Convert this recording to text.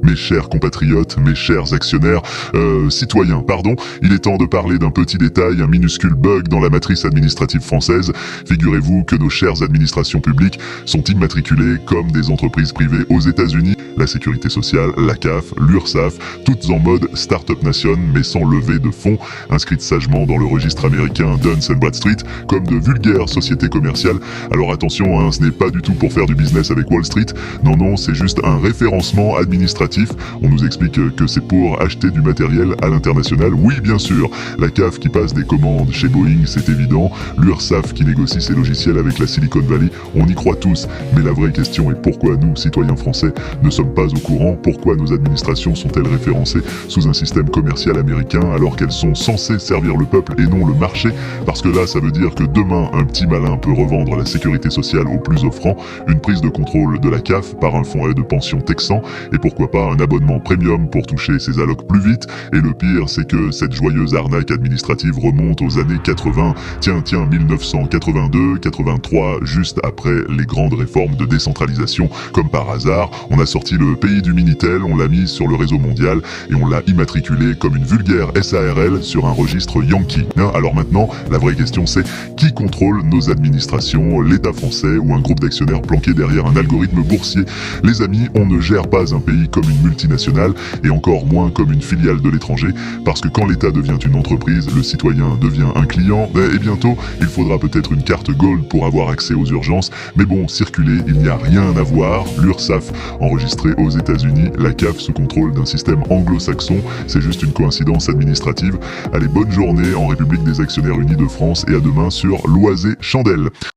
Mes chers compatriotes, mes chers actionnaires, citoyens, pardon, il est temps de parler d'un petit détail, un minuscule bug dans la matrice administrative française. Figurez-vous que nos chères administrations publiques sont immatriculées comme des entreprises privées aux États-Unis. La Sécurité sociale, la CAF, l'URSSAF, toutes en mode Startup Nation, mais sans levée de fonds, inscrites sagement dans le registre américain Duns & Bradstreet, comme de vulgaires sociétés commerciales. Alors attention, hein, ce n'est pas du tout pour faire du business avec Wall Street, non, c'est juste un référencement administratif. On nous explique que c'est pour acheter du matériel à l'international. Oui, bien sûr, la CAF qui passe des commandes chez Boeing, c'est évident. L'URSSAF qui négocie ses logiciels avec la Silicon Valley, on y croit tous. Mais la vraie question est pourquoi nous, citoyens français, ne sommes pas au courant? Pourquoi nos administrations sont-elles référencées sous un système commercial américain alors qu'elles sont censées servir le peuple et non le marché? Parce que là, ça veut dire que demain, un petit malin peut revendre la sécurité sociale au plus offrant, une prise de contrôle de la CAF par un fonds de pension texan, et pourquoi pas un abonnement premium pour toucher ses allocs plus vite. Et le pire, c'est que cette joyeuse arnaque administrative remonte aux années 80. Tiens, 1982, 83, juste après les grandes réformes de décentralisation. Comme par hasard, on a sorti le pays du Minitel, on l'a mis sur le réseau mondial et on l'a immatriculé comme une vulgaire SARL sur un registre Yankee. Alors maintenant, la vraie question c'est qui contrôle nos administrations, l'État français ou un groupe d'actionnaires planqué derrière un algorithme boursier? Les amis, on ne gère pas un pays comme une multinationale et encore moins comme une filiale de l'étranger, parce que quand l'État devient une entreprise, le citoyen devient un client, et bientôt il faudra peut-être une carte Gold pour avoir accès aux urgences, mais bon, circuler, il n'y a rien à voir. L'URSSAF enregistrée aux États-Unis, la CAF sous contrôle d'un système anglo-saxon, c'est juste une coïncidence administrative. Allez, bonne journée en République des actionnaires unis de France et à demain sur Loisé Chandelle.